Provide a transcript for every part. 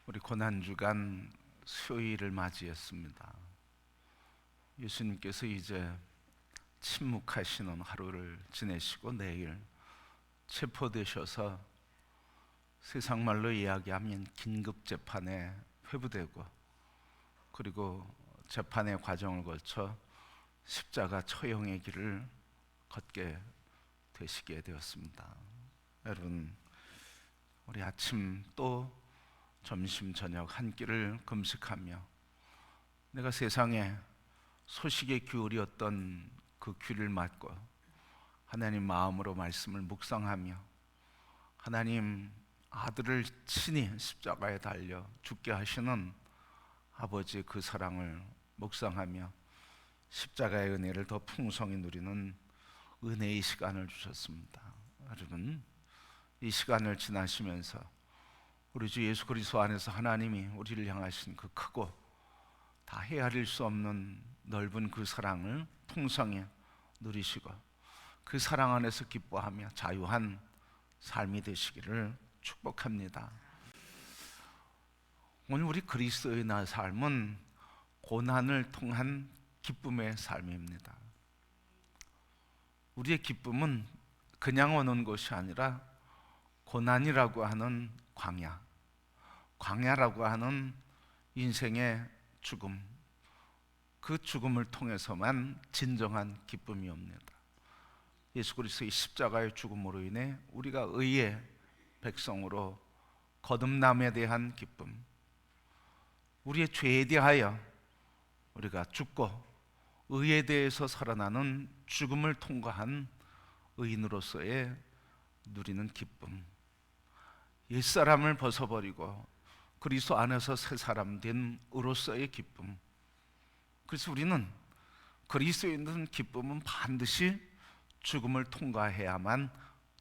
우리 고난주간 수요일을 맞이했습니다. 예수님께서 이제 침묵하시는 하루를 지내시고 내일 체포되셔서 세상 말로 이야기하면 긴급 재판에 회부되고, 그리고 재판의 과정을 거쳐 십자가 처형의 길을 걷게 되시게 되었습니다. 여러분, 우리 아침 또 점심 저녁 한 끼를 금식하며 내가 세상에 소식의 귤이었던 그 귤을 맞고 하나님 마음으로 말씀을 묵상하며 하나님 아들을 친히 십자가에 달려 죽게 하시는 아버지의 그 사랑을 묵상하며 십자가의 은혜를 더 풍성히 누리는 은혜의 시간을 주셨습니다. 여러분, 이 시간을 지나시면서 우리 주 예수 그리스도 안에서 하나님이 우리를 향하신 그 크고 다 헤아릴 수 없는 넓은 그 사랑을 풍성히 누리시고 그 사랑 안에서 기뻐하며 자유한 삶이 되시기를 축복합니다. 오늘 우리 그리스도인의 삶은 고난을 통한 기쁨의 삶입니다. 우리의 기쁨은 그냥 오는 것이 아니라 고난이라고 하는 광야라고 하는 인생의 죽음, 그 죽음을 통해서만 진정한 기쁨이 옵니다. 예수 그리스도의 십자가의 죽음으로 인해 우리가 의의 백성으로 거듭남에 대한 기쁨, 우리의 죄에 대하여 우리가 죽고 의에 대해서 살아나는 죽음을 통과한 의인으로서의 누리는 기쁨, 옛사람을 벗어버리고 그리스도 안에서 새 사람 된 의로서의 기쁨. 그래서 우리는 그리스도인은 기쁨은 반드시 죽음을 통과해야만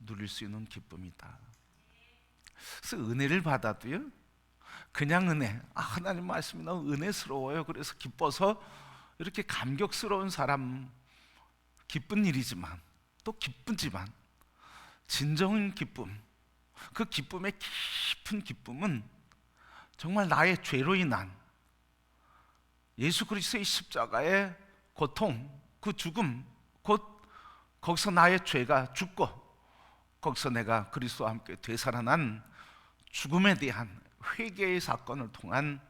누릴 수 있는 기쁨이다. 그래서 은혜를 받아도요, 그냥 은혜, 하나님 말씀이 너무 은혜스러워요, 그래서 기뻐서 이렇게 감격스러운 사람, 기쁜 일이지만 또 기쁘지만 진정한 기쁨, 그 기쁨의 깊은 기쁨은 정말 나의 죄로 인한 예수 그리스도의 십자가의 고통, 그 죽음, 곧 거기서 나의 죄가 죽고 거기서 내가 그리스도와 함께 되살아난 죽음에 대한 회개의 사건을 통한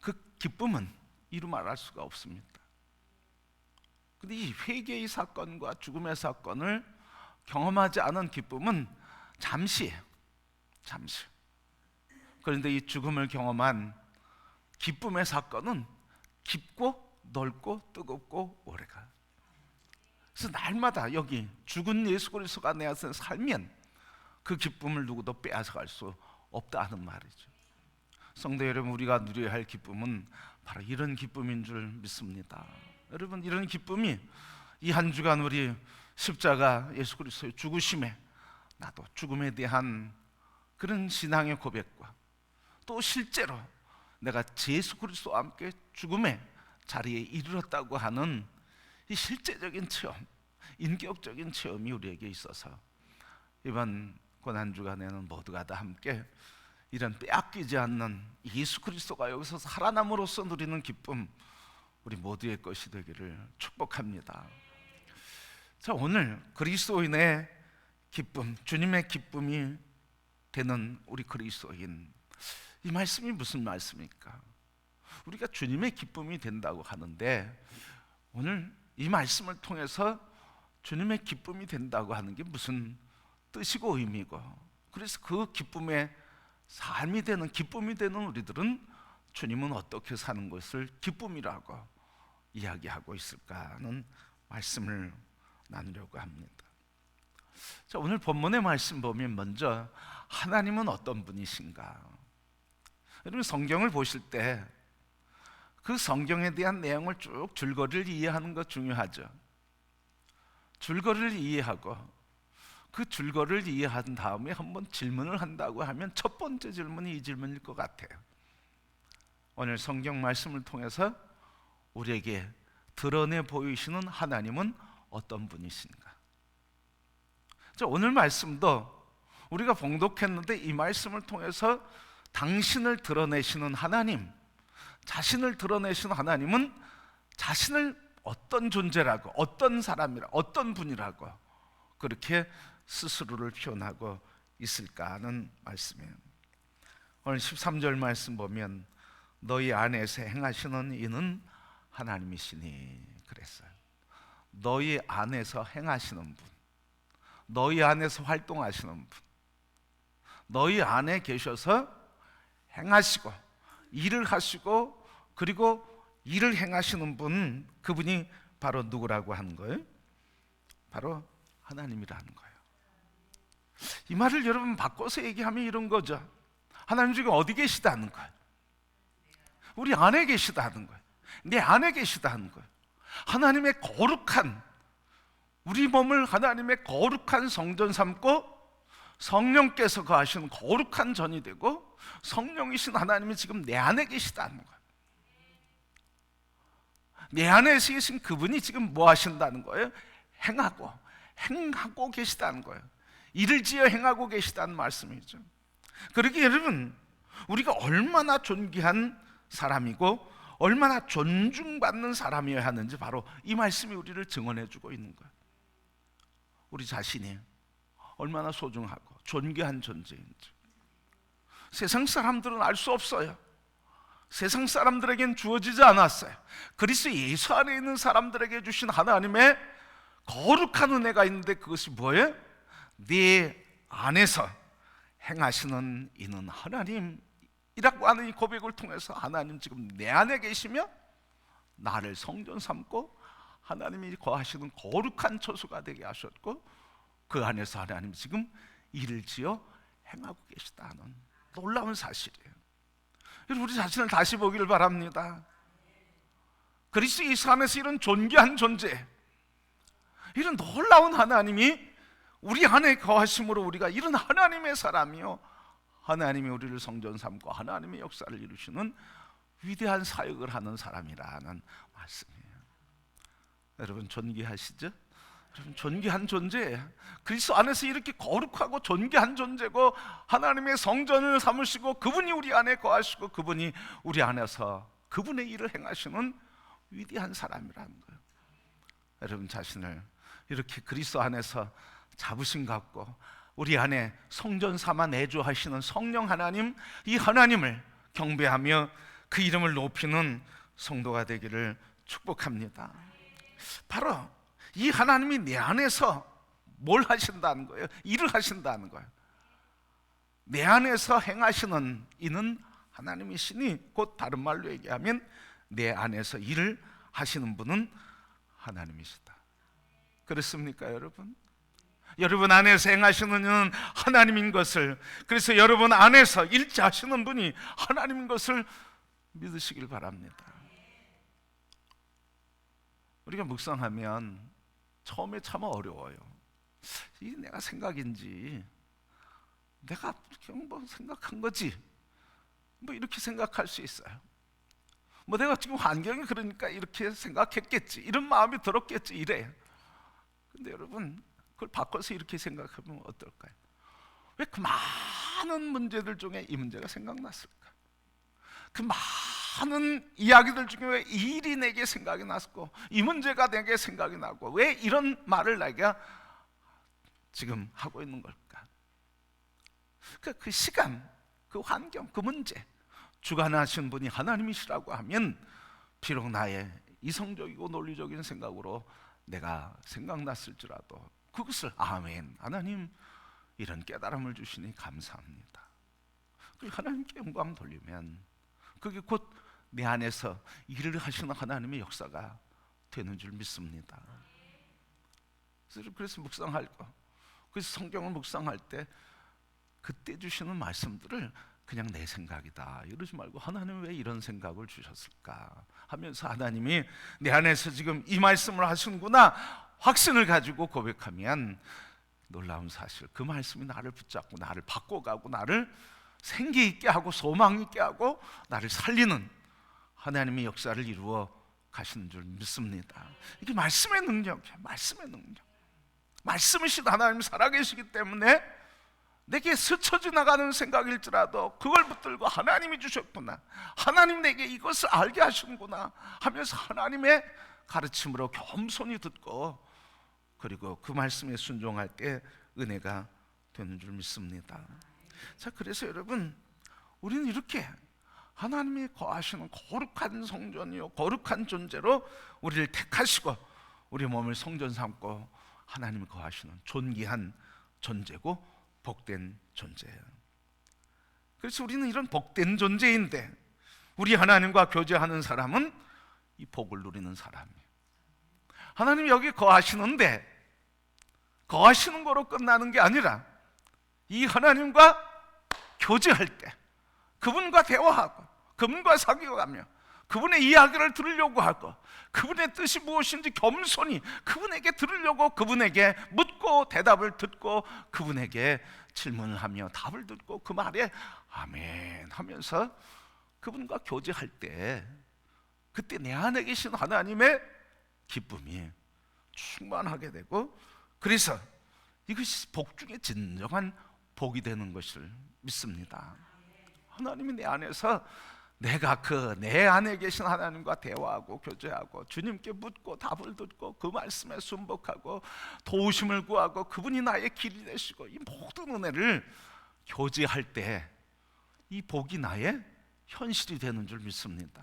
그 기쁨은 이루 말할 수가 없습니다. 그런데 이 회개의 사건과 죽음의 사건을 경험하지 않은 기쁨은 잠시예요. 잠시. 그런데 이 죽음을 경험한 기쁨의 사건은 깊고 넓고 뜨겁고 오래가. 그래서 날마다 여기 죽은 예수 그리스도가 내 안에서 살면 그 기쁨을 누구도 빼앗아갈 수 없다는 말이죠. 성도 여러분, 우리가 누려야 할 기쁨은 바로 이런 기쁨인 줄 믿습니다. 여러분, 이런 기쁨이 이 한 주간 우리 십자가 예수 그리스도의 죽으심에 나도 죽음에 대한 그런 신앙의 고백과 또 실제로 내가 예수 그리스도와 함께 죽음의 자리에 이르렀다고 하는 이 실제적인 체험, 인격적인 체험이 우리에게 있어서 이번 고난주간에는 모두가 다 함께 이런 빼앗기지 않는 예수 그리스도가 여기서 살아남으로써 누리는 기쁨, 우리 모두의 것이 되기를 축복합니다. 자, 오늘 그리스도인의 기쁨, 주님의 기쁨이 되는 우리 그리스도인, 이 말씀이 무슨 말씀입니까? 우리가 주님의 기쁨이 된다고 하는데 오늘 이 말씀을 통해서 주님의 기쁨이 된다고 하는 게 무슨 뜻이고 의미고, 그래서 그 기쁨의 삶이 되는, 기쁨이 되는 우리들은 주님은 어떻게 사는 것을 기쁨이라고 이야기하고 있을까 하는 말씀을 나누려고 합니다. 자, 오늘 본문의 말씀 보면 먼저 하나님은 어떤 분이신가? 여러분, 성경을 보실 때 그 성경에 대한 내용을 쭉 줄거리를 이해하는 것 중요하죠. 줄거리를 이해하고 그 줄거리를 이해한 다음에 한번 질문을 한다고 하면 첫 번째 질문이 이 질문일 것 같아요. 오늘 성경 말씀을 통해서 우리에게 드러내 보이시는 하나님은 어떤 분이신가? 자, 오늘 말씀도 우리가 봉독했는데 이 말씀을 통해서 당신을 드러내시는 하나님, 자신을 드러내시는 하나님은 자신을 어떤 존재라고, 어떤 사람이라고, 어떤 분이라고 그렇게 스스로를 표현하고 있을까 하는 말씀이에요. 오늘 13절 말씀 보면 너희 안에서 행하시는 이는 하나님이시니 그랬어요. 너희 안에서 행하시는 분, 너희 안에서 활동하시는 분, 너희 안에 계셔서 행하시고 일을 하시고 그리고 일을 행하시는 분, 그분이 바로 누구라고 하는 거예요? 바로 하나님이라는 거예요. 이 말을 여러분 바꿔서 얘기하면 이런 거죠. 하나님 지금 어디 계시다는 거예요? 우리 안에 계시다는 거예요. 내 안에 계시다는 거예요. 하나님의 거룩한, 우리 몸을 하나님의 거룩한 성전 삼고 성령께서 거하시는 거룩한 전이 되고 성령이신 하나님이 지금 내 안에 계시다는 거예요. 내 안에 계신 그분이 지금 뭐 하신다는 거예요? 행하고 계시다는 거예요. 일을 지어 행하고 계시다는 말씀이죠. 그러기에 여러분, 우리가 얼마나 존귀한 사람이고 얼마나 존중받는 사람이어야 하는지 바로 이 말씀이 우리를 증언해 주고 있는 거예요. 우리 자신이 얼마나 소중하고 존귀한 존재인지 세상 사람들은 알 수 없어요. 세상 사람들에겐 주어지지 않았어요. 그리스도 예수 안에 있는 사람들에게 주신 하나님의 거룩한 은혜가 있는데 그것이 뭐예요? 네 안에서 행하시는 이는 하나님이라고 하는 이 고백을 통해서 하나님 지금 내 안에 계시며 나를 성전 삼고 하나님이 거하시는 거룩한 처소가 되게 하셨고 그 안에서 하나님 지금 일을 지어 행하고 계시다는 놀라운 사실이에요. 우리 자신을 다시 보기를 바랍니다. 그리스도 예수 안에서 이런 존귀한 존재, 이런 놀라운 하나님이 우리 안에 거하심으로 우리가 이런 하나님의 사람이요, 하나님이 우리를 성전 삼고 하나님의 역사를 이루시는 위대한 사역을 하는 사람이라는 말씀이에요. 여러분 존귀하시죠? 여러분 존귀한 존재예요. 그리스도 안에서 이렇게 거룩하고 존귀한 존재고 하나님의 성전을 삼으시고 그분이 우리 안에 거하시고 그분이 우리 안에서 그분의 일을 행하시는 위대한 사람이라는 거예요. 여러분 자신을 이렇게 그리스도 안에서 자부심 갖고 우리 안에 성전 삼아 내주하시는 성령 하나님, 이 하나님을 경배하며 그 이름을 높이는 성도가 되기를 축복합니다. 바로 이 하나님이 내 안에서 뭘 하신다는 거예요? 일을 하신다는 거예요. 내 안에서 행하시는 이는 하나님이시니, 곧 다른 말로 얘기하면 내 안에서 일을 하시는 분은 하나님이시다. 그렇습니까 여러분? 여러분 안에서 행하시는 이는 하나님인 것을, 그래서 여러분 안에서 일자하시는 분이 하나님인 것을 믿으시길 바랍니다. 우리가 묵상하면 처음에 참 어려워요. 이게 내가 생각인지, 내가 그냥 뭐 생각한 거지, 뭐 이렇게 생각할 수 있어요. 뭐 내가 지금 환경이 그러니까 이렇게 생각했겠지, 이런 마음이 들었겠지, 이래. 근데 여러분 그걸 바꿔서 이렇게 생각하면 어떨까요? 왜 그 많은 문제들 중에 이 문제가 생각났을까? 그 많은 이야기들 중에 왜 이 일이 내게 생각이 났고 이 문제가 내게 생각이 나고 왜 이런 말을 내가 지금 하고 있는 걸까? 그 시간, 그 환경, 그 문제 주관하신 분이 하나님이시라고 하면 비록 나의 이성적이고 논리적인 생각으로 내가 생각났을지라도 그것을 아멘, 하나님 이런 깨달음을 주시니 감사합니다. 그리고 하나님께 영광 돌리면 그게 곧 내 안에서 일을 하시는 하나님의 역사가 되는 줄 믿습니다. 그래서 묵상할 거, 그래서 성경을 묵상할 때 그때 주시는 말씀들을 그냥 내 생각이다 이러지 말고 하나님 왜 이런 생각을 주셨을까 하면서 하나님이 내 안에서 지금 이 말씀을 하시는구나 확신을 가지고 고백하면 놀라운 사실, 그 말씀이 나를 붙잡고 나를 바꿔가고 나를 생기 있게 하고 소망 있게 하고 나를 살리는 하나님의 역사를 이루어 가시는 줄 믿습니다. 이게 말씀의 능력이에요. 말씀의 능력. 말씀이신 하나님이 살아계시기 때문에 내게 스쳐 지나가는 생각일지라도 그걸 붙들고 하나님이 주셨구나, 하나님 내게 이것을 알게 하시는구나 하면서 하나님의 가르침으로 겸손히 듣고 그리고 그 말씀에 순종할 때 은혜가 되는 줄 믿습니다. 자, 그래서 여러분, 우리는 이렇게 하나님이 거하시는 거룩한 성전이요 거룩한 존재로 우리를 택하시고 우리 몸을 성전 삼고 하나님이 거하시는 존귀한 존재고 복된 존재예요. 그래서 우리는 이런 복된 존재인데 우리 하나님과 교제하는 사람은 이 복을 누리는 사람이에요. 하나님이 여기 거하시는데 거하시는 거로 끝나는 게 아니라 이 하나님과 교제할 때 그분과 대화하고 그분과 사귀어가며 그분의 이야기를 들으려고 하고 그분의 뜻이 무엇인지 겸손히 그분에게 들으려고 그분에게 묻고 대답을 듣고 그분에게 질문을 하며 답을 듣고 그 말에 아멘 하면서 그분과 교제할 때 그때 내 안에 계신 하나님의 기쁨이 충만하게 되고 그래서 이것이 복 중에 진정한 복이 되는 것을 믿습니다. 하나님이 내 안에서 내가 그 내 안에 계신 하나님과 대화하고 교제하고 주님께 묻고 답을 듣고 그 말씀에 순복하고 도우심을 구하고 그분이 나의 길이 되시고 이 모든 은혜를 교제할 때 이 복이 나의 현실이 되는 줄 믿습니다.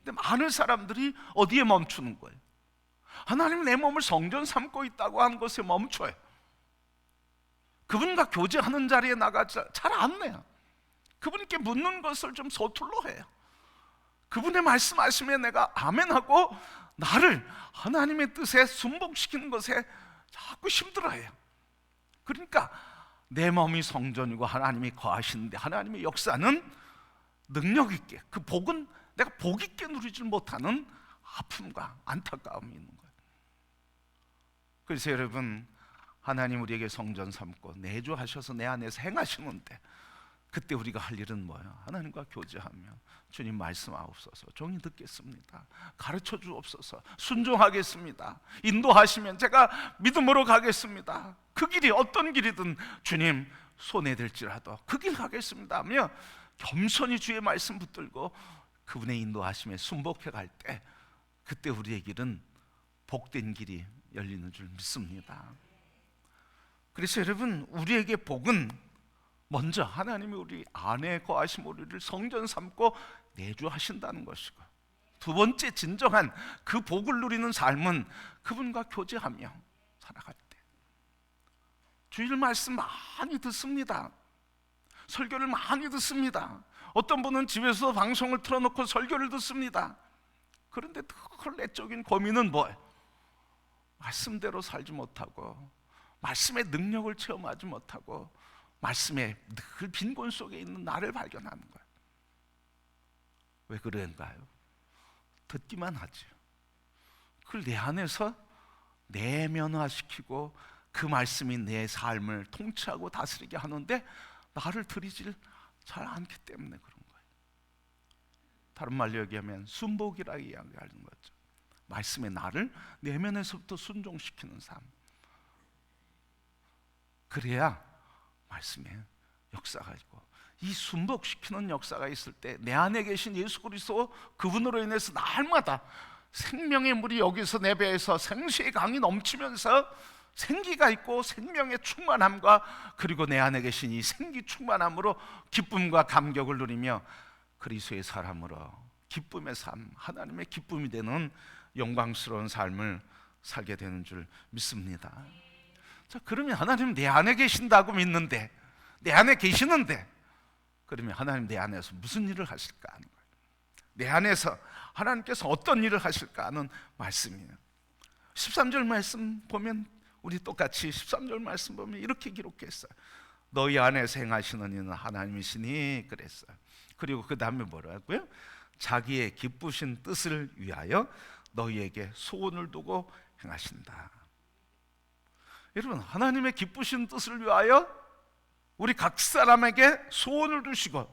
근데 많은 사람들이 어디에 멈추는 거예요? 하나님이 내 몸을 성전 삼고 있다고 하는 것에 멈춰요. 그분과 교제하는 자리에 나가지 잘 안 내요. 그분께 묻는 것을 좀 서툴러 해요. 그분의 말씀하심에 내가 아멘하고 나를 하나님의 뜻에 순복시키는 것에 자꾸 힘들어해요. 그러니까 내 몸이 성전이고 하나님이 거하시는데 하나님의 역사는 능력 있게 그 복은 내가 복 있게 누리지 못하는 아픔과 안타까움이 있는 거예요. 그래서 여러분, 하나님 우리에게 성전 삼고 내주하셔서 내 안에서 행하시는데 그때 우리가 할 일은 뭐예요? 하나님과 교제하며 주님 말씀하옵소서, 종이 듣겠습니다, 가르쳐 주옵소서, 순종하겠습니다, 인도하시면 제가 믿음으로 가겠습니다, 그 길이 어떤 길이든 주님 손에 들지라도 그 길 가겠습니다 하며 겸손히 주의 말씀 붙들고 그분의 인도하심에 순복해 갈 때 그때 우리의 길은 복된 길이 열리는 줄 믿습니다. 그래서 여러분, 우리에게 복은 먼저 하나님이 우리 안에 거하심 우리를 성전 삼고 내주하신다는 것이고, 두 번째 진정한 그 복을 누리는 삶은 그분과 교제하며 살아갈 때 주일 말씀 많이 듣습니다. 설교를 많이 듣습니다. 어떤 분은 집에서 방송을 틀어놓고 설교를 듣습니다. 그런데 그 내적인 고민은 뭐예요? 말씀대로 살지 못하고 말씀의 능력을 체험하지 못하고 말씀의 늘 빈곤 속에 있는 나를 발견하는 거예요. 왜 그런가요? 듣기만 하죠. 그걸 내 안에서 내면화시키고 그 말씀이 내 삶을 통치하고 다스리게 하는데 나를 들이질 잘 않기 때문에 그런 거예요. 다른 말로 얘기하면 순복이라 이야기하는 거죠. 말씀의 나를 내면에서부터 순종시키는 삶. 그래야 말씀에 역사가 있고, 이 순복시키는 역사가 있을 때 내 안에 계신 예수 그리스도 그분으로 인해서 날마다 생명의 물이 여기서 내 배에서 생수의 강이 넘치면서 생기가 있고 생명의 충만함과 그리고 내 안에 계신 이 생기 충만함으로 기쁨과 감격을 누리며 그리스도의 사람으로 기쁨의 삶, 하나님의 기쁨이 되는 영광스러운 삶을 살게 되는 줄 믿습니다. 자, 그러면 하나님 내 안에 계신다고 믿는데, 내 안에 계시는데, 그러면 하나님 내 안에서 무슨 일을 하실까 하는 거예요. 내 안에서 하나님께서 어떤 일을 하실까 하는 말씀이에요. 13절 말씀 보면, 우리 똑같이 13절 말씀 보면 이렇게 기록했어요. 너희 안에서 행하시는 이는 하나님이시니 그랬어요. 그리고 그 다음에 뭐라고요? 자기의 기쁘신 뜻을 위하여 너희에게 소원을 두고 행하신다. 여러분, 하나님의 기쁘신 뜻을 위하여 우리 각 사람에게 소원을 두시고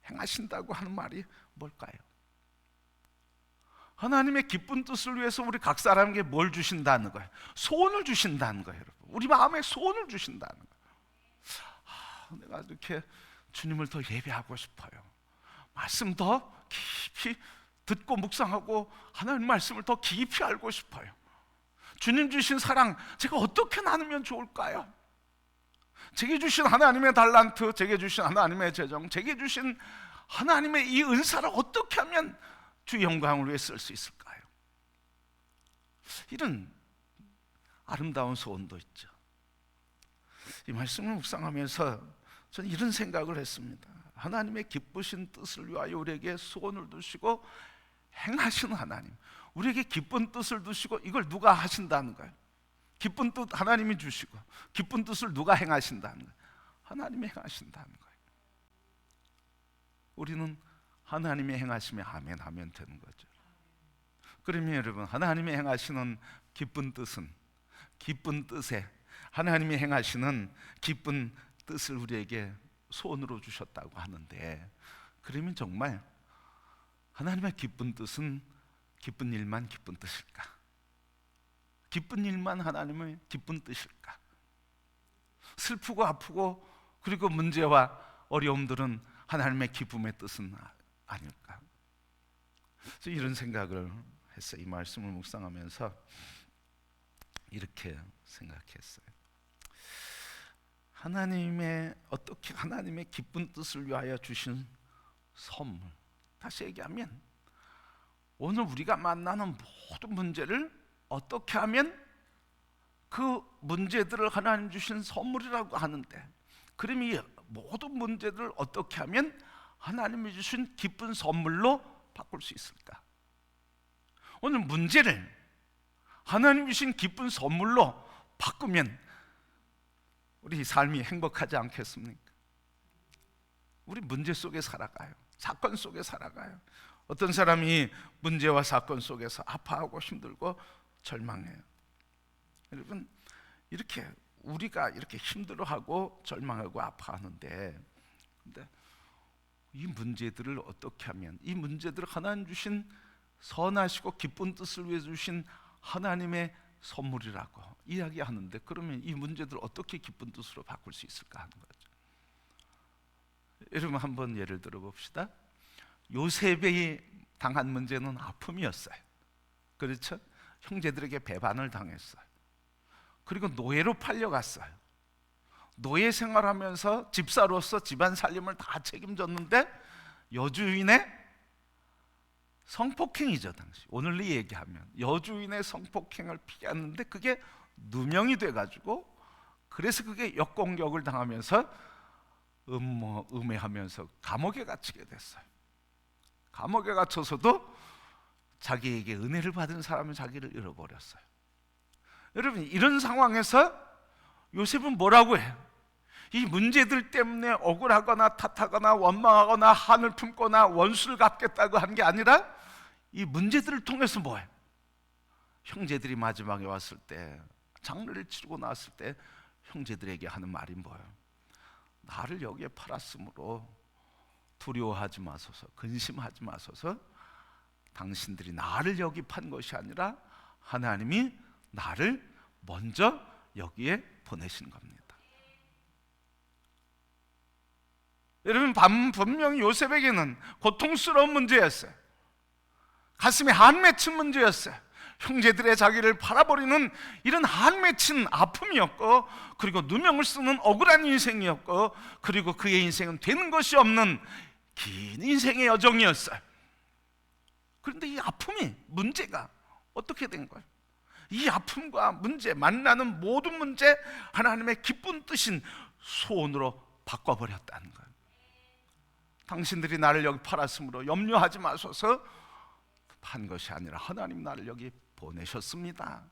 행하신다고 하는 말이 뭘까요? 하나님의 기쁜 뜻을 위해서 우리 각 사람에게 뭘 주신다는 거예요? 소원을 주신다는 거예요. 여러분, 우리 마음에 소원을 주신다는 거예요. 내가 이렇게 주님을 더 예배하고 싶어요. 말씀 더 깊이 듣고 묵상하고 하나님 말씀을 더 깊이 알고 싶어요. 주님 주신 사랑 제가 어떻게 나누면 좋을까요? 제게 주신 하나님의 달란트, 제게 주신 하나님의 재정, 제게 주신 하나님의 이 은사를 어떻게 하면 주의 영광을 위해 쓸 수 있을까요? 이런 아름다운 소원도 있죠. 이 말씀을 묵상하면서 저는 이런 생각을 했습니다. 하나님의 기쁘신 뜻을 위하여 우리에게 소원을 두시고 행하시는 하나님, 우리에게 기쁜 뜻을 두시고 이걸 누가 하신다는 거예요? 기쁜 뜻 하나님이 주시고 기쁜 뜻을 누가 행하신다는 거예요? 하나님이 행하신다는 거예요. 우리는 하나님의 행하심에 아멘 하면 되는 거죠. 그러면 여러분, 하나님이 행하시는 기쁜 뜻은, 기쁜 뜻에 하나님이 행하시는 기쁜 뜻을 우리에게 소원으로 주셨다고 하는데, 그러면 정말 하나님의 기쁜 뜻은 기쁜 일만 기쁜 뜻일까? 기쁜 일만 하나님의 기쁜 뜻일까? 슬프고 아프고 그리고 문제와 어려움들은 하나님의 기쁨의 뜻은 아닐까? 이런 생각을 했어요. 이 말씀을 묵상하면서 이렇게 생각했어요. 어떻게 하나님의 기쁜 뜻을 위하여 주신 선물, 다시 얘기하면 오늘 우리가 만나는 모든 문제를 어떻게 하면 그 문제들을 하나님 주신 선물이라고 하는데, 그럼 이 모든 문제들을 어떻게 하면 하나님이 주신 기쁜 선물로 바꿀 수 있을까? 오늘 문제를 하나님이 주신 기쁜 선물로 바꾸면 우리 삶이 행복하지 않겠습니까? 우리 문제 속에 살아가요. 사건 속에 살아가요. 어떤 사람이 문제와 사건 속에서 아파하고 힘들고 절망해요. 여러분, 이렇게 우리가 이렇게 힘들어하고 절망하고 아파하는데, 근데 이 문제들을 어떻게 하면, 이 문제들을 하나님 주신 선하시고 기쁜 뜻을 위해 주신 하나님의 선물이라고 이야기하는데, 그러면 이 문제들을 어떻게 기쁜 뜻으로 바꿀 수 있을까 하는 거죠. 여러분, 한번 예를 들어 봅시다. 요셉이 당한 문제는 아픔이었어요. 그렇죠? 형제들에게 배반을 당했어요. 그리고 노예로 팔려갔어요. 노예 생활하면서 집사로서 집안 살림을 다 책임졌는데 여주인의 성폭행이죠. 당시 오늘로 얘기하면 여주인의 성폭행을 피했는데 그게 누명이 돼가지고, 그래서 그게 역공격을 당하면서 음해하면서 감옥에 갇히게 됐어요. 감옥에 갇혀서도 자기에게 은혜를 받은 사람은 자기를 잃어버렸어요. 여러분, 이런 상황에서 요셉은 뭐라고 해요? 이 문제들 때문에 억울하거나 탓하거나 원망하거나 한을 품거나 원수를 갚겠다고 한 게 아니라 이 문제들을 통해서 뭐예요? 형제들이 마지막에 왔을 때, 장례를 치르고 나왔을 때 형제들에게 하는 말이 뭐예요? 나를 여기에 팔았으므로 두려워하지 마소서, 근심하지 마소서. 당신들이 나를 여기 판 것이 아니라 하나님이 나를 먼저 여기에 보내신 겁니다. 여러분, 분명히 요셉에게는 고통스러운 문제였어요. 가슴에 한 맺힌 문제였어요. 형제들의 자기를 팔아버리는 이런 한 맺힌 아픔이었고, 그리고 누명을 쓰는 억울한 인생이었고, 그리고 그의 인생은 되는 것이 없는 긴 인생의 여정이었어요. 그런데 이 아픔이, 문제가 어떻게 된 거예요? 이 아픔과 문제, 만나는 모든 문제, 하나님의 기쁜 뜻인 소원으로 바꿔버렸다는 거예요. 당신들이 나를 여기 팔았으므로 염려하지 마소서 판 것이 아니라 하나님 나를 여기 보내셨습니다.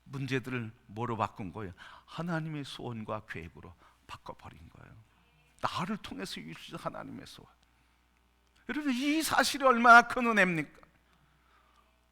문제들을 뭐로 바꾼 거예요? 하나님의 소원과 계획으로 바꿔버린 거예요. 나를 통해서 이루신 하나님의 소원. 여러분, 이 사실이 얼마나 큰 은혜입니까?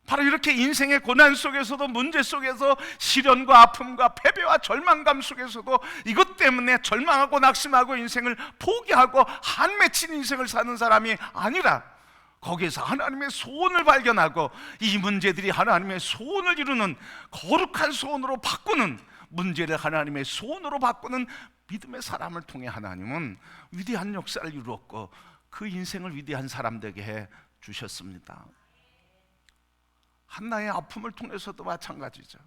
바로 이렇게 인생의 고난 속에서도, 문제 속에서, 시련과 아픔과 패배와 절망감 속에서도 이것 때문에 절망하고 낙심하고 인생을 포기하고 한 맺힌 인생을 사는 사람이 아니라, 거기에서 하나님의 소원을 발견하고 이 문제들이 하나님의 소원을 이루는 거룩한 소원으로 바꾸는, 문제를 하나님의 소원으로 바꾸는 믿음의 사람을 통해 하나님은 위대한 역사를 이루었고 그 인생을 위대한 사람 되게 해 주셨습니다. 한나의 아픔을 통해서도 마찬가지죠.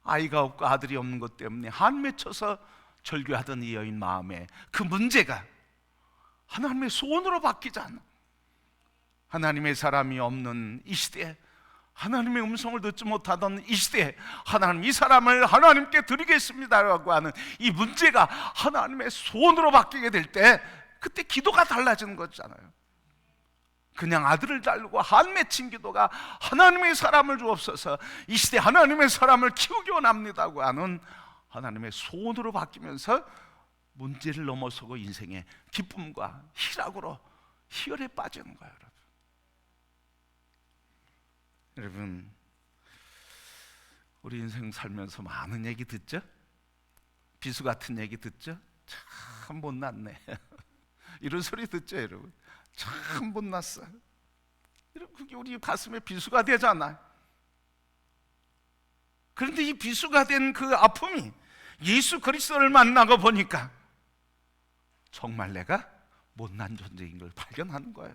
아이가 없고 아들이 없는 것 때문에 한 맺혀서 절규하던 이 여인 마음에 그 문제가 하나님의 소원으로 바뀌지 않아. 하나님의 사람이 없는 이 시대에, 하나님의 음성을 듣지 못하던 이 시대에 하나님 이 사람을 하나님께 드리겠습니다라고 하는 이 문제가 하나님의 소원으로 바뀌게 될 때 그때 기도가 달라지는 거잖아요. 그냥 아들을 달고 한 맺힌 기도가 하나님의 사람을 주옵소서, 이 시대 하나님의 사람을 키우기 원합니다고 하는 하나님의 소원으로 바뀌면서 문제를 넘어서고 인생의 기쁨과 희락으로 희열에 빠지는 거예요. 여러분, 우리 인생 살면서 많은 얘기 듣죠? 비수 같은 얘기 듣죠? 참 못났네 이런 소리 듣죠 여러분? 참 못났어. 그게 우리 가슴에 비수가 되잖아요. 그런데 이 비수가 된 그 아픔이 예수 그리스도를 만나고 보니까 정말 내가 못난 존재인 걸 발견하는 거예요.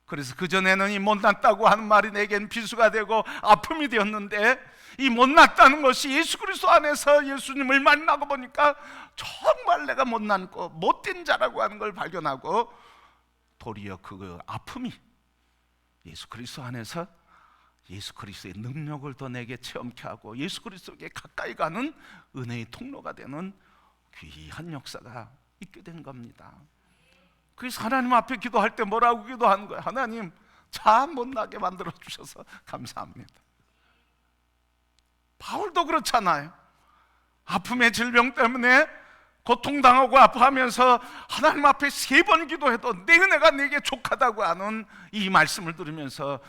그래서 그전에는 이 못났다고 하는 말이 내겐 비수가 되고 아픔이 되었는데, 이 못났다는 것이 예수 그리스도 안에서 예수님을 만나고 보니까 정말 내가 못났고 못된 자라고 하는 걸 발견하고, 도리어 그 아픔이 예수 그리스도 안에서 예수 그리스도의 능력을 더 내게 체험케 하고 예수 그리스도에게 가까이 가는 은혜의 통로가 되는 귀한 역사가 있게 된 겁니다. 그래서 하나님 앞에 기도할 때 뭐라고 기도하는 거예요? 하나님, 참 못나게 만들어 주셔서 감사합니다. 바울도 그렇잖아요. 아픔의 질병 때문에 고통당하고 아파하면서 하나님 앞에 3번 기도해도 내 은혜가 내게 족하다고 하는 이 말씀을 들으면서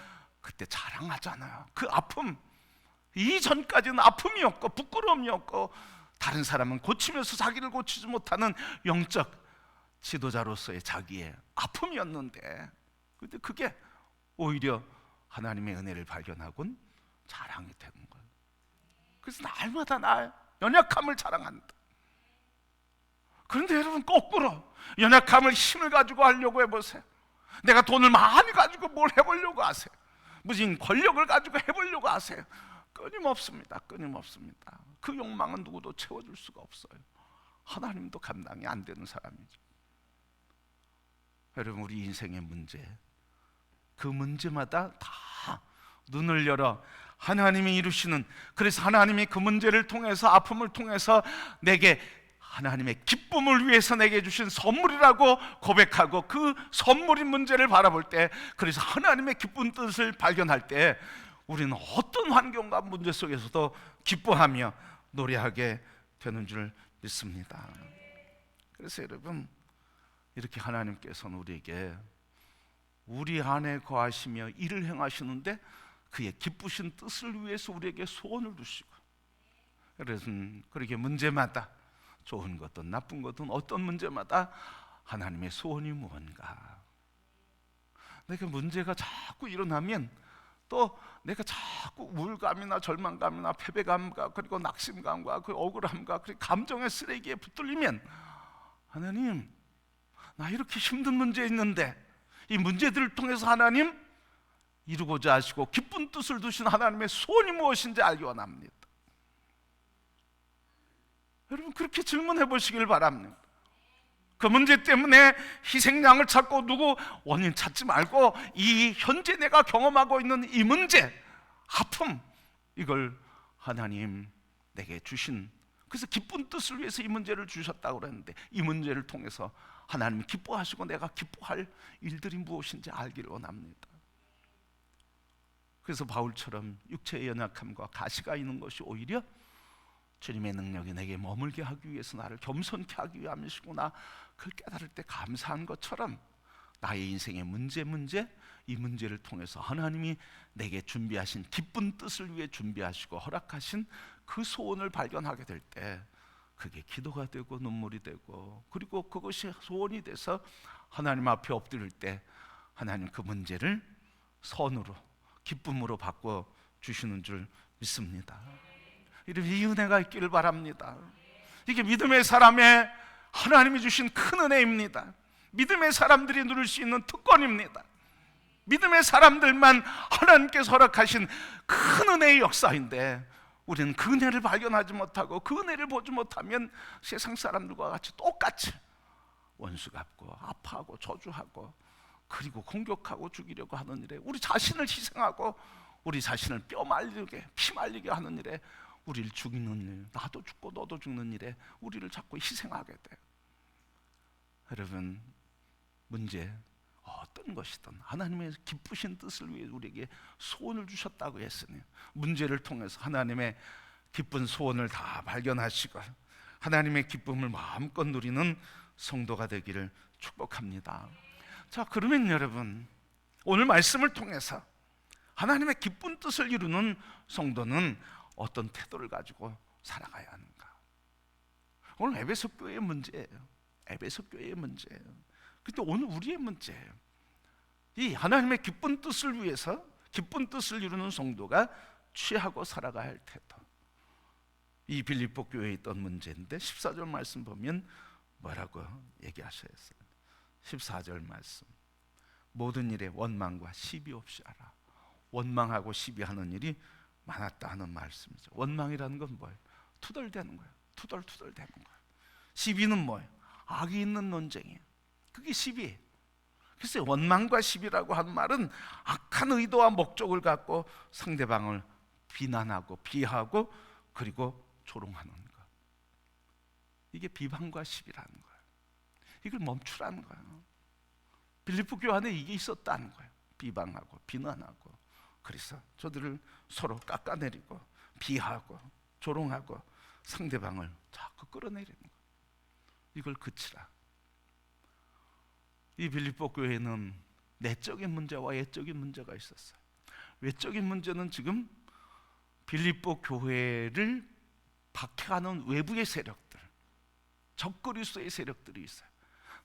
그때 자랑하잖아요. 그 아픔, 이전까지는 아픔이었고 부끄러움이었고 다른 사람은 고치면서 자기를 고치지 못하는 영적 지도자로서의 자기의 아픔이었는데, 근데 그게 오히려 하나님의 은혜를 발견하곤 자랑이 되는 거예요. 그래서 날마다 나의 연약함을 자랑한다. 그런데 여러분, 거꾸로 연약함을 힘을 가지고 하려고 해보세요. 내가 돈을 많이 가지고 뭘 해보려고 하세요. 무슨 권력을 가지고 해보려고 하세요. 끊임없습니다. 끊임없습니다. 그 욕망은 누구도 채워줄 수가 없어요. 하나님도 감당이 안 되는 사람이죠. 여러분, 우리 인생의 문제, 그 문제마다 다 눈을 열어 하나님이 이루시는, 그래서 하나님이 그 문제를 통해서, 아픔을 통해서 내게 하나님의 기쁨을 위해서 내게 주신 선물이라고 고백하고 그 선물인 문제를 바라볼 때, 그래서 하나님의 기쁜 뜻을 발견할 때 우리는 어떤 환경과 문제 속에서도 기뻐하며 노래하게 되는 줄 믿습니다. 그래서 여러분, 이렇게 하나님께서는 우리에게 우리 안에 거하시며 일을 행하시는데 그의 기쁘신 뜻을 위해서 우리에게 소원을 주시고, 그래서 그렇게 문제마다, 좋은 것든 나쁜 것든 어떤 문제마다 하나님의 소원이 무언가, 내가 문제가 자꾸 일어나면 또 내가 자꾸 우울감이나 절망감이나 패배감과 그리고 낙심감과 그 억울함과 그 감정의 쓰레기에 붙들리면, 하나님, 나 이렇게 힘든 문제 있는데 이 문제들을 통해서 하나님 이루고자 하시고 기쁜 뜻을 두신 하나님의 소원이 무엇인지 알기 원합니다. 여러분, 그렇게 질문해 보시길 바랍니다. 그 문제 때문에 희생양을 찾고 누구 원인 찾지 말고 이 현재 내가 경험하고 있는 이 문제, 아픔, 이걸 하나님 내게 주신, 그래서 기쁜 뜻을 위해서 이 문제를 주셨다고 그랬는데 이 문제를 통해서 하나님이 기뻐하시고 내가 기뻐할 일들이 무엇인지 알기를 원합니다. 그래서 바울처럼 육체의 연약함과 가시가 있는 것이 오히려 주님의 능력이 내게 머물게 하기 위해서 나를 겸손케 하기 위함이시구나, 그걸 깨달을 때 감사한 것처럼 나의 인생의 문제, 이 문제를 통해서 하나님이 내게 준비하신 기쁜 뜻을 위해 준비하시고 허락하신 그 소원을 발견하게 될 때 그게 기도가 되고 눈물이 되고, 그리고 그것이 소원이 돼서 하나님 앞에 엎드릴 때 하나님 그 문제를 선으로, 기쁨으로 바꿔 주시는 줄 믿습니다. 이 은혜가 있기를 바랍니다. 이게 믿음의 사람의 하나님이 주신 큰 은혜입니다. 믿음의 사람들이 누릴 수 있는 특권입니다. 믿음의 사람들만 하나님께서 허락하신 큰 은혜의 역사인데, 우리는 그 은혜를 발견하지 못하고 그 은혜를 보지 못하면 세상 사람들과 같이 똑같이 원수 갚고 아파하고 저주하고 그리고 공격하고 죽이려고 하는 일에, 우리 자신을 희생하고 우리 자신을 뼈 말리게 피 말리게 하는 일에, 우리를 죽이는 일, 나도 죽고 너도 죽는 일에 우리를 자꾸 희생하게 돼요. 여러분, 문제 어떤 것이든 하나님의 기쁘신 뜻을 위해 우리에게 소원을 주셨다고 했으니, 문제를 통해서 하나님의 기쁜 소원을 다 발견하시고 하나님의 기쁨을 마음껏 누리는 성도가 되기를 축복합니다. 자, 그러면 여러분, 오늘 말씀을 통해서 하나님의 기쁜 뜻을 이루는 성도는 어떤 태도를 가지고 살아가야 하는가? 오늘 에베소 교회의 문제예요. 에베소 교회의 문제예요. 근데 오늘 우리의 문제예요. 이 하나님의 기쁜 뜻을 위해서, 기쁜 뜻을 이루는 성도가 취하고 살아가야 할 태도, 이 빌립보 교회에 있던 문제인데 14절 말씀 보면 뭐라고 얘기하셨어요? 14절 말씀, 모든 일에 원망과 시비 없이 하라. 원망하고 시비하는 일이 많았다 하는 말씀이죠. 원망이라는 건 뭐예요? 투덜대는 거예요. 투덜투덜대는 거예요. 시비는 뭐예요? 악이 있는 논쟁이에요. 그게 시비예요. 그래서 원망과 시비라고 하는 말은 악한 의도와 목적을 갖고 상대방을 비난하고 비하하고 그리고 조롱하는 것, 이게 비방과 시비라는 거예요. 이걸 멈추라는 거예요. 빌립보 교회 안에 이게 있었다는 거예요. 비방하고 비난하고, 그래서 저들을 서로 깎아내리고 비하하고 조롱하고 상대방을 자꾸 끌어내리는 거예요. 이걸 그치라. 이 빌립보 교회는 내적인 문제와 외적인 문제가 있었어요. 외적인 문제는 지금 빌립보 교회를 박해하는 외부의 세력들, 적그리스도의 세력들이 있어요.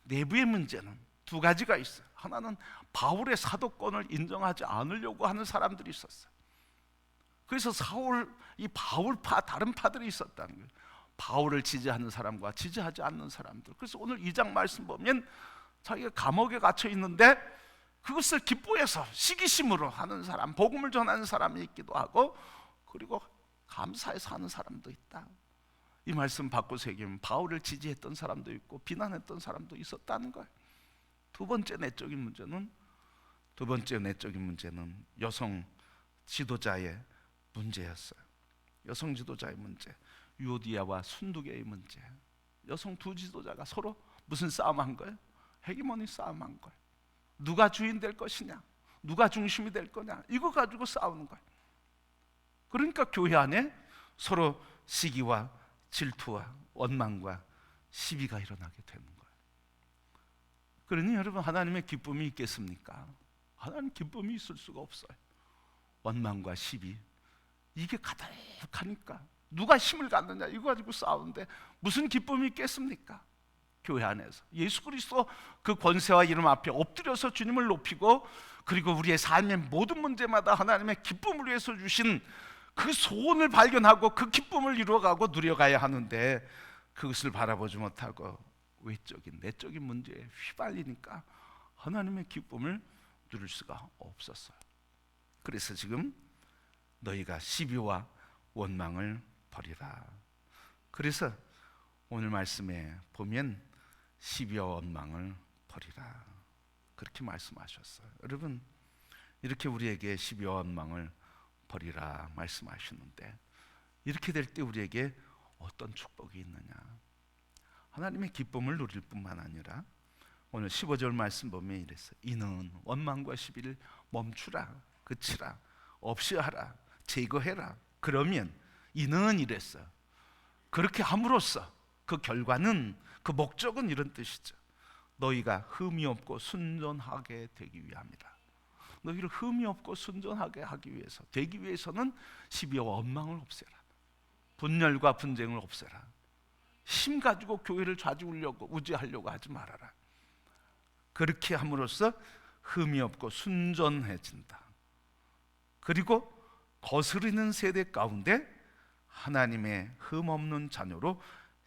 내부의 문제는 두 가지가 있어요. 하나는 바울의 사도권을 인정하지 않으려고 하는 사람들이 있었어요. 그래서 이 바울파, 다른 파들이 있었다는 거예요. 바울을 지지하는 사람과 지지하지 않는 사람들. 그래서 오늘 2장 말씀 보면 자기가 감옥에 갇혀 있는데 그것을 기뻐해서 시기심으로 하는 사람, 복음을 전하는 사람이 있기도 하고, 그리고 감사해서 하는 사람도 있다. 이 말씀 바꿔서 얘기하면 바울을 지지했던 사람도 있고 비난했던 사람도 있었다는 거예요. 두 번째 내적인 문제는 여성 지도자의 문제였어요. 여성 지도자의 문제, 유오디아와 순두개의 문제. 여성 두 지도자가 서로 무슨 싸움한 거예요? 헤게모니 싸움한 거예요. 누가 주인 될 것이냐, 누가 중심이 될 거냐, 이거 가지고 싸우는 거예요. 그러니까 교회 안에 서로 시기와 질투와 원망과 시비가 일어나게 되는 거예요. 그러니 여러분, 하나님의 기쁨이 있겠습니까? 하나님 기쁨이 있을 수가 없어요. 원망과 시비, 이게 가득하니까 누가 힘을 갖느냐, 이거 가지고 싸우는데 무슨 기쁨이 있겠습니까? 교회 안에서 예수 그리스도 그 권세와 이름 앞에 엎드려서 주님을 높이고, 그리고 우리의 삶의 모든 문제마다 하나님의 기쁨을 위해서 주신 그 소원을 발견하고 그 기쁨을 이루어가고 누려가야 하는데, 그것을 바라보지 못하고 외적인 내적인 문제에 휘발리니까 하나님의 기쁨을 누릴 수가 없었어요. 그래서 지금 너희가 시비와 원망을 버리라. 그래서 오늘 말씀에 보면 시비와 원망을 버리라, 그렇게 말씀하셨어요. 여러분, 이렇게 우리에게 시비와 원망을 버리라 말씀하시는데, 이렇게 될 때 우리에게 어떤 축복이 있느냐? 하나님의 기쁨을 누릴 뿐만 아니라 오늘 15절 말씀 보면 이랬어요. 이는 원망과 시비를 멈추라, 그치라, 없이 하라, 제거해라. 그러면 이는 이랬어요. 그렇게 함으로써 그 결과는, 그 목적은 이런 뜻이죠. 너희가 흠이 없고 순전하게 되기 위함이라. 너희를 흠이 없고 순전하게 하기 위해서, 되기 위해서는 시비와 원망을 없애라, 분열과 분쟁을 없애라, 힘 가지고 교회를 좌지우려고 우지하려고 하지 말아라. 그렇게 함으로써 흠이 없고 순전해진다. 그리고 거스르는 세대 가운데 하나님의 흠 없는 자녀로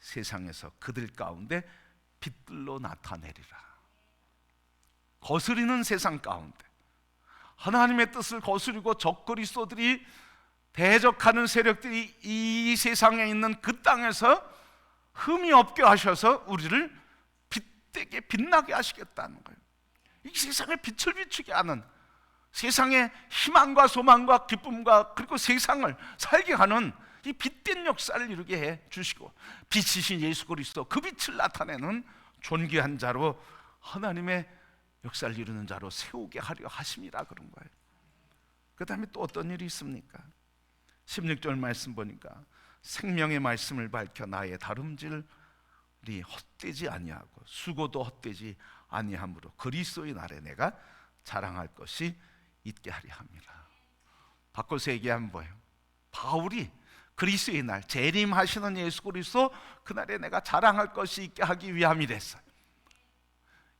세상에서 그들 가운데 빛들로 나타내리라. 거스리는 세상 가운데 하나님의 뜻을 거스리고 적그리스도들이 대적하는 세력들이 이 세상에 있는 그 땅에서 흠이 없게 하셔서 우리를 빛되게 빛나게 하시겠다는 거예요. 이 세상에 빛을 비추게 하는, 세상의 희망과 소망과 기쁨과 그리고 세상을 살게 하는 이 빛된 역사를 이루게 해 주시고, 빛이신 예수 그리스도, 그 빛을 나타내는 존귀한 자로, 하나님의 역사를 이루는 자로 세우게 하려 하심이라 그런 거예요. 그 다음에 또 어떤 일이 있습니까? 16절 말씀 보니까 생명의 말씀을 밝혀 나의 다름질이 헛되지 아니하고 수고도 헛되지 아니하므로 그리스도의 날에 내가 자랑할 것이 있게 하려 함이라. 바꿔서 얘기하면 뭐예요? 바울이 그리스도의 날, 재림하시는 예수 그리스도 그날에 내가 자랑할 것이 있게 하기 위함이랬어요.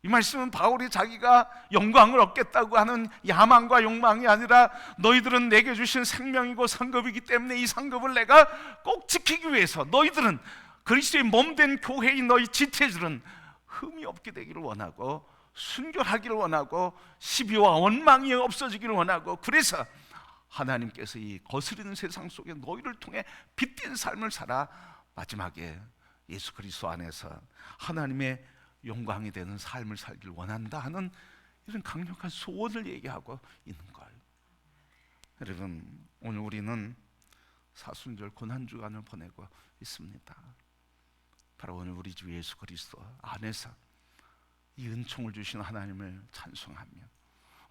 이 말씀은 바울이 자기가 영광을 얻겠다고 하는 야망과 욕망이 아니라, 너희들은 내게 주신 생명이고 상급이기 때문에 이 상급을 내가 꼭 지키기 위해서, 너희들은 그리스도의 몸된 교회인 너희 지체들은 흠이 없게 되기를 원하고 순결하기를 원하고 시비와 원망이 없어지기를 원하고, 그래서 하나님께서 이 거스리는 세상 속에 너희를 통해 빛된 삶을 살아 마지막에 예수 그리스도 안에서 하나님의 영광이 되는 삶을 살기를 원한다 하는 이런 강력한 소원을 얘기하고 있는 거예요. 여러분, 오늘 우리는 사순절 고난주간을 보내고 있습니다. 바로 오늘 우리 주 예수 그리스도 안에서 이 은총을 주신 하나님을 찬송하며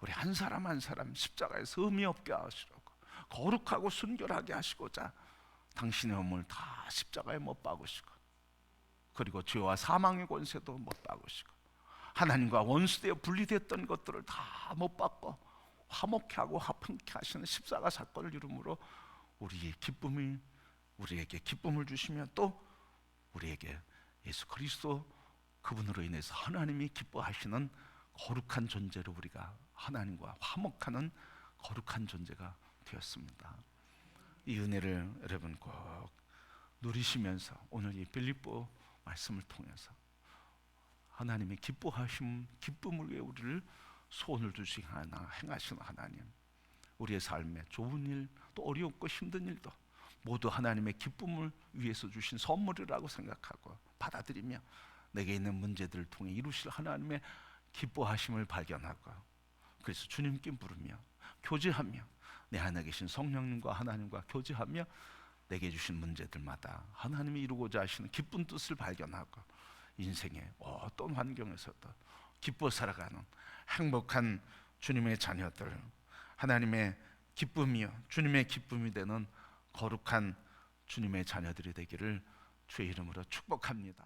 우리 한 사람 한 사람 십자가에서 흠이 없게 하시려고, 거룩하고 순결하게 하시고자 당신의 몸을 다 십자가에 못 박으시고, 그리고 죄와 사망의 권세도 못 박으시고, 하나님과 원수되어 분리됐던 것들을 다 못 박고 화목케 하고 화평케 하시는 십자가 사건을 이루므로 우리에게 기쁨을 주시며, 또 우리에게 예수 그리스도 그분으로 인해서 하나님이 기뻐하시는 거룩한 존재로 우리가 하나님과 화목하는 거룩한 존재가 되었습니다. 이 은혜를 여러분 꼭 누리시면서 오늘 이 빌립보 말씀을 통해서 하나님의 기뻐하심, 기쁨을 위해 우리를 소원을 주시기 행하시는 하나님, 우리의 삶에 좋은 일, 또 어렵고 힘든 일도 모두 하나님의 기쁨을 위해서 주신 선물이라고 생각하고 받아들이며, 내게 있는 문제들을 통해 이루실 하나님의 기뻐하심을 발견하고, 그래서 주님께 부르며 교제하며 내 안에 계신 성령님과 하나님과 교제하며 내게 주신 문제들마다 하나님이 이루고자 하시는 기쁜 뜻을 발견하고, 인생의 어떤 환경에서도 기뻐 살아가는 행복한 주님의 자녀들, 하나님의 기쁨이요 주님의 기쁨이 되는 거룩한 주님의 자녀들이 되기를 주의 이름으로 축복합니다.